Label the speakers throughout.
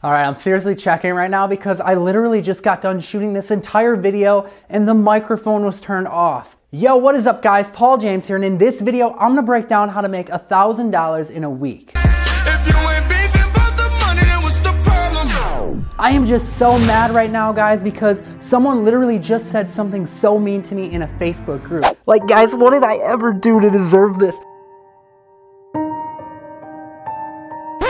Speaker 1: All right, I'm seriously checking right now because I literally just got done shooting this entire video and the microphone was turned off. Yo, what is up guys? Paul James here, and in this video, I'm gonna break down how to make $1,000 in a week.
Speaker 2: If you ain't beefing about the money, then what's the problem?
Speaker 1: I am just so mad right now, guys, because someone literally just said something so mean to me in a Facebook group. Like, guys, what did I ever do to deserve this?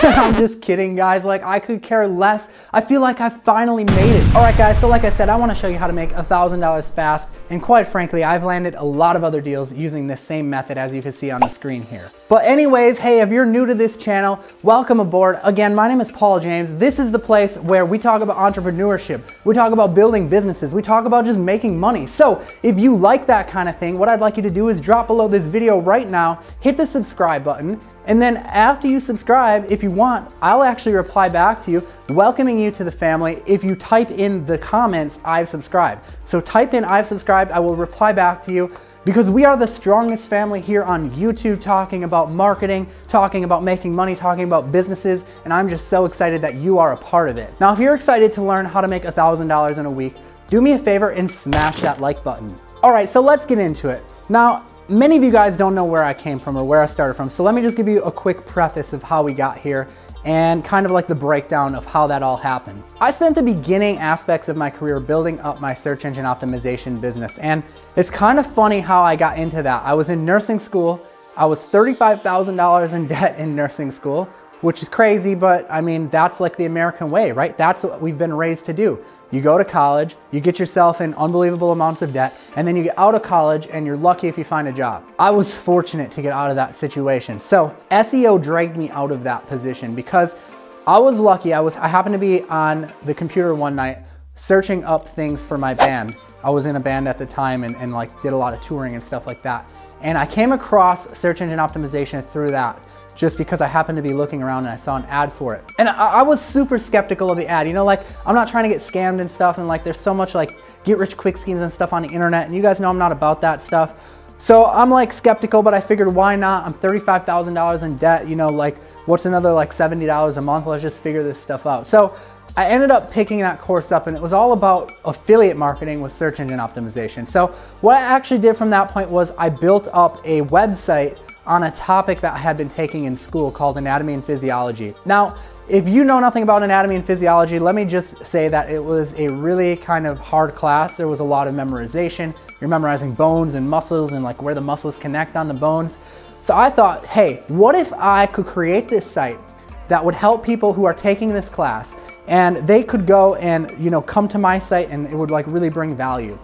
Speaker 1: I'm just kidding, guys. Like, I could care less. I feel like I finally made it. All right, guys, so like I said, I want to show you how to make $1,000 fast. And quite frankly, I've landed a lot of other deals using this same method, as you can see on the screen here. But anyways, hey, if you're new to this channel, welcome aboard. Again, my name is Paul James. This is the place where we talk about entrepreneurship. We talk about building businesses. We talk about just making money. So if you like that kind of thing, what I'd like you to do is drop below this video right now, hit the subscribe button, and then after you subscribe, if you want, I'll actually reply back to you, welcoming you to the family if you type in the comments, "I've subscribed." So type in "I've subscribed," I will reply back to you, because we are the strongest family here on YouTube, talking about marketing, talking about making money, talking about businesses, and I'm just so excited that you are a part of it. Now, if you're excited to learn how to make $1,000 in a week, do me a favor and smash that like button. All right, so let's get into it. Now, many of you guys don't know where I came from or where I started from, so let me just give you a quick preface of how we got here and kind of like the breakdown of how that all happened. I spent the beginning aspects of my career building up my search engine optimization business, and it's kind of funny how I got into that. I was in nursing school. I was $35,000 in debt in nursing school, which is crazy, but I mean, that's like the American way, right? That's what we've been raised to do. You go to college, you get yourself in unbelievable amounts of debt, and then you get out of college and you're lucky if you find a job. I was fortunate to get out of that situation. So SEO dragged me out of that position because I was lucky. I happened to be on the computer one night searching up things for my band. I was in a band at the time and like did a lot of touring and stuff like that. And I came across search engine optimization through that, just because I happened to be looking around and I saw an ad for it. And I was super skeptical of the ad. You know, like, I'm not trying to get scammed and stuff, and like there's so much like get rich quick schemes and stuff on the internet, and you guys know I'm not about that stuff. So I'm like skeptical, but I figured why not? I'm $35,000 in debt, you know, like what's another like $70 a month? Let's just figure this stuff out. So I ended up picking that course up, and it was all about affiliate marketing with search engine optimization. So what I actually did from that point was I built up a website on a topic that I had been taking in school called anatomy and physiology. Now, if you know nothing about anatomy and physiology, let me just say that it was a really kind of hard class. There was a lot of memorization. You're memorizing bones and muscles and like where the muscles connect on the bones. So I thought, hey, what if I could create this site that would help people who are taking this class, and they could go and, you know, come to my site and it would like really bring value.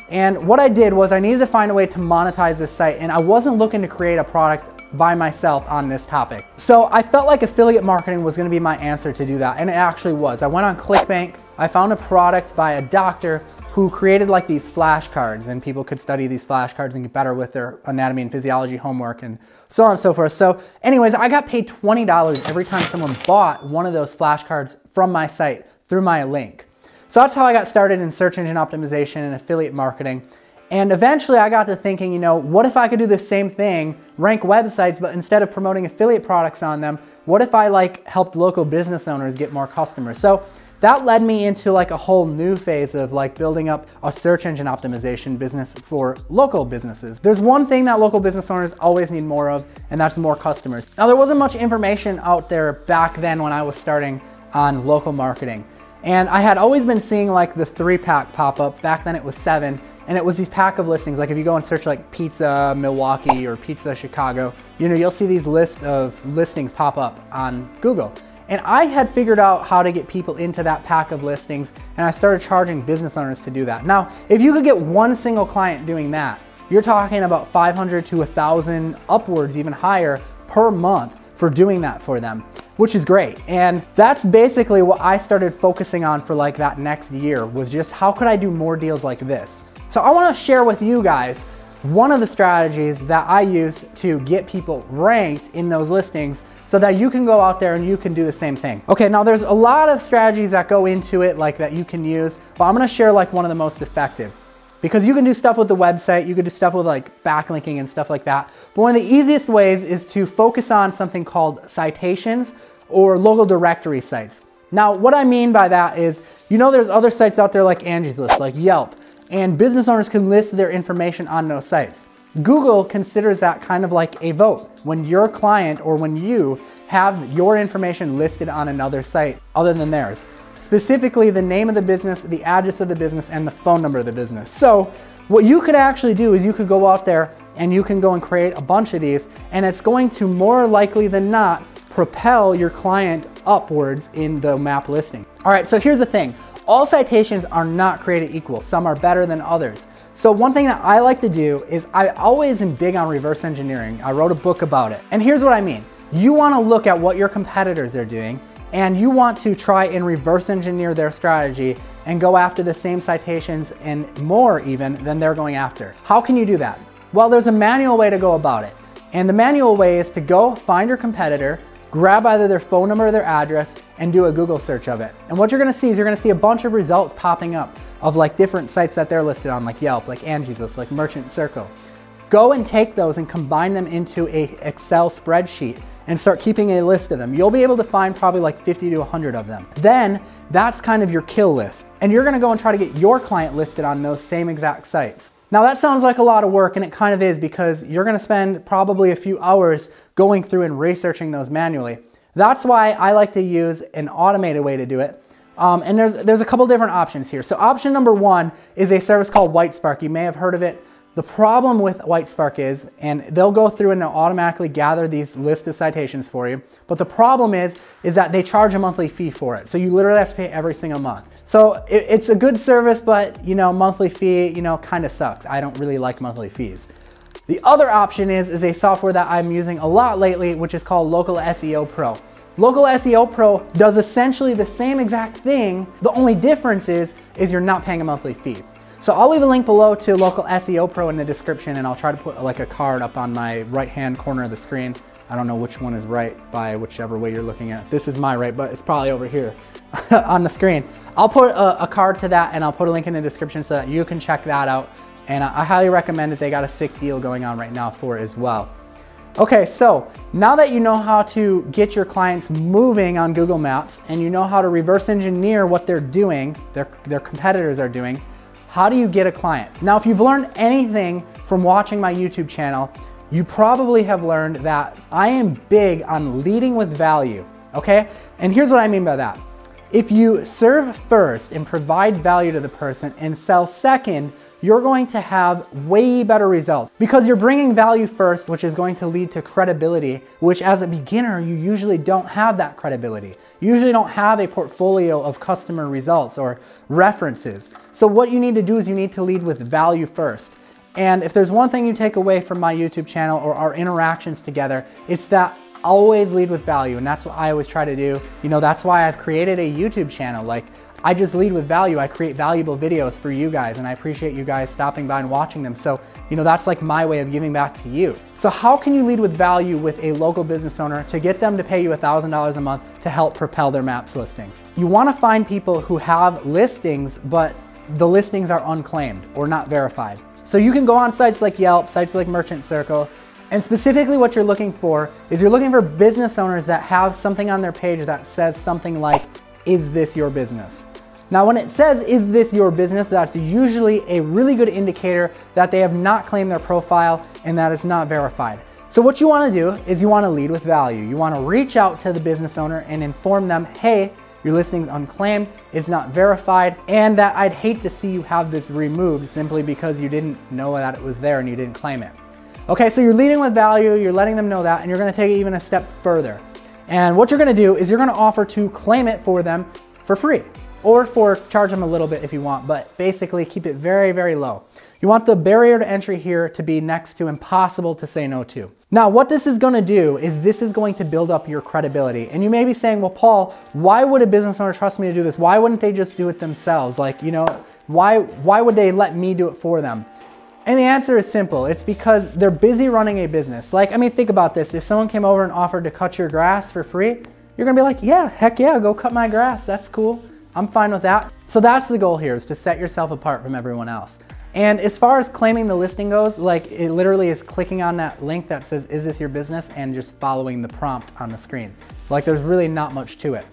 Speaker 1: And what I did was I needed to find a way to monetize this site, and I wasn't looking to create a product by myself on this topic. So I felt like affiliate marketing was gonna be my answer to do that, and it actually was. I went on ClickBank, I found a product by a doctor who created like these flashcards, and people could study these flashcards and get better with their anatomy and physiology homework and so on and so forth. So anyways, I got paid $20 every time someone bought one of those flashcards from my site through my link. So that's how I got started in search engine optimization and affiliate marketing. And eventually I got to thinking, you know, what if I could do the same thing, rank websites, but instead of promoting affiliate products on them, what if I like helped local business owners get more customers? So that led me into like a whole new phase of like building up a search engine optimization business for local businesses. There's one thing that local business owners always need more of, and that's more customers. Now, there wasn't much information out there back then when I was starting on local marketing. And I had always been seeing like the 3-pack pop up. Back then it was 7, and it was these pack of listings. Like if you go and search like pizza Milwaukee or pizza Chicago, you know, you'll see these list of listings pop up on Google. And I had figured out how to get people into that pack of listings, and I started charging business owners to do that. Now, if you could get one single client doing that, you're talking about 500 to 1,000, upwards even higher per month for doing that for them, which is great. And that's basically what I started focusing on for like that next year, was just how could I do more deals like this? So I wanna share with you guys one of the strategies that I use to get people ranked in those listings so that you can go out there and you can do the same thing. Okay, now there's a lot of strategies that go into it like that you can use, but I'm gonna share like one of the most effective. Because you can do stuff with the website, you can do stuff with like backlinking and stuff like that. But one of the easiest ways is to focus on something called citations or local directory sites. Now, what I mean by that is, you know, there's other sites out there like Angie's List, like Yelp, and business owners can list their information on those sites. Google considers that kind of like a vote when your client or when you have your information listed on another site other than theirs. Specifically, the name of the business, the address of the business, and the phone number of the business. So what you could actually do is you could go out there and you can go and create a bunch of these, and it's going to more likely than not propel your client upwards in the map listing. All right, so here's the thing. All citations are not created equal. Some are better than others. So one thing that I like to do is I always am big on reverse engineering. I wrote a book about it. And here's what I mean. You want to look at what your competitors are doing, and you want to try and reverse engineer their strategy and go after the same citations and more even than they're going after. How can you do that? Well, there's a manual way to go about it. And the manual way is to go find your competitor, grab either their phone number or their address, and do a Google search of it. And what you're gonna see is you're gonna see a bunch of results popping up of like different sites that they're listed on, like Yelp, like Angie's List, like Merchant Circle. Go and take those and combine them into a Excel spreadsheet and start keeping a list of them. You'll be able to find probably like 50 to 100 of them. Then that's kind of your kill list. And you're gonna go and try to get your client listed on those same exact sites. Now that sounds like a lot of work, and it kind of is, because you're gonna spend probably a few hours going through and researching those manually. That's why I like to use an automated way to do it. And there's a couple different options here. So option number one is a service called WhiteSpark. You may have heard of it. The problem with WhiteSpark is, and they'll go through and they'll automatically gather these list of citations for you. But the problem is that they charge a monthly fee for it. So you literally have to pay every single month. So it's a good service, but you know, monthly fee, you know, kind of sucks. I don't really like monthly fees. The other option is a software that I'm using a lot lately, which is called Local SEO Pro. Local SEO Pro does essentially the same exact thing. The only difference is you're not paying a monthly fee. So I'll leave a link below to Local SEO Pro in the description, and I'll try to put like a card up on my right-hand corner of the screen. I don't know which one is right by whichever way you're looking at. This is my right, but it's probably over here on the screen. I'll put a card to that, and I'll put a link in the description so that you can check that out. And I highly recommend it. They got a sick deal going on right now for it as well. Okay, so now that you know how to get your clients moving on Google Maps, and you know how to reverse engineer what they're doing, their competitors are doing, how do you get a client? Now, if you've learned anything from watching my YouTube channel, you probably have learned that I am big on leading with value, okay? And here's what I mean by that. If you serve first and provide value to the person and sell second, you're going to have way better results because you're bringing value first, which is going to lead to credibility, which as a beginner, you usually don't have that credibility. You usually don't have a portfolio of customer results or references. So what you need to do is you need to lead with value first. And if there's one thing you take away from my YouTube channel or our interactions together, it's that always lead with value. And that's what I always try to do. You know, that's why I've created a YouTube channel. Like, I just lead with value. I create valuable videos for you guys, and I appreciate you guys stopping by and watching them. So, you know, that's like my way of giving back to you. So how can you lead with value with a local business owner to get them to pay you $1,000 a month to help propel their Maps listing? You want to find people who have listings, but the listings are unclaimed or not verified. So you can go on sites like Yelp, sites like Merchant Circle, and specifically what you're looking for is you're looking for business owners that have something on their page that says something like, "Is this your business?" Now, when it says, "Is this your business?" that's usually a really good indicator that they have not claimed their profile and that it's not verified. So what you want to do is you want to lead with value. You want to reach out to the business owner and inform them, "Hey, your listing's unclaimed, it's not verified, and that I'd hate to see you have this removed simply because you didn't know that it was there and you didn't claim it." Okay, so you're leading with value, you're letting them know that, and you're gonna take it even a step further. And what you're gonna do is you're gonna offer to claim it for them for free, or charge them a little bit if you want, but basically keep it very, very low. You want the barrier to entry here to be next to impossible to say no to. Now, what this is gonna do is this is going to build up your credibility. And you may be saying, "Well, Paul, why would a business owner trust me to do this? Why wouldn't they just do it themselves? Like, you know, why would they let me do it for them?" And the answer is simple. It's because they're busy running a business. Like, I mean, think about this. If someone came over and offered to cut your grass for free, you're gonna be like, "Yeah, heck yeah, go cut my grass. That's cool. I'm fine with that." So that's the goal here, is to set yourself apart from everyone else. And as far as claiming the listing goes, like, it literally is clicking on that link that says, "Is this your business?" and just following the prompt on the screen. Like, there's really not much to it.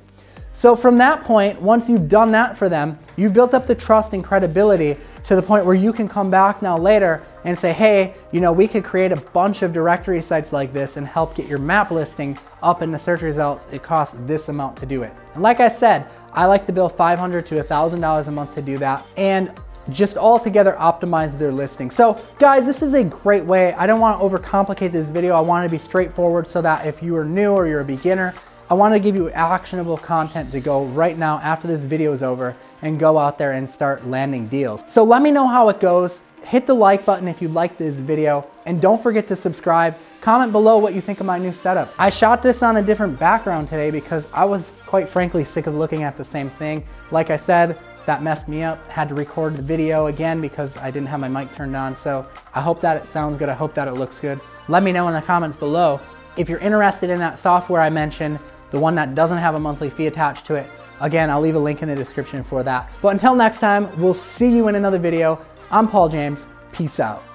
Speaker 1: So from that point, once you've done that for them, you've built up the trust and credibility to the point where you can come back now later and say, hey, you know, we could create a bunch of directory sites like this and help get your map listing up in the search results. It costs this amount to do it. And like I said, I like to bill $500 to $1,000 a month to do that and just altogether optimize their listing. So guys, this is a great way. I don't want to overcomplicate this video. I want to be straightforward so that if you are new or you're a beginner, I want to give you actionable content to go right now after this video is over and go out there and start landing deals. So let me know how it goes. Hit the like button if you liked this video, and don't forget to subscribe. Comment below what you think of my new setup. I shot this on a different background today because I was quite frankly sick of looking at the same thing. Like I said, that messed me up. Had to record the video again because I didn't have my mic turned on. So I hope that it sounds good. I hope that it looks good. Let me know in the comments below. If you're interested in that software I mentioned, the one that doesn't have a monthly fee attached to it, again, I'll leave a link in the description for that. But until next time, we'll see you in another video. I'm Paul James. Peace out.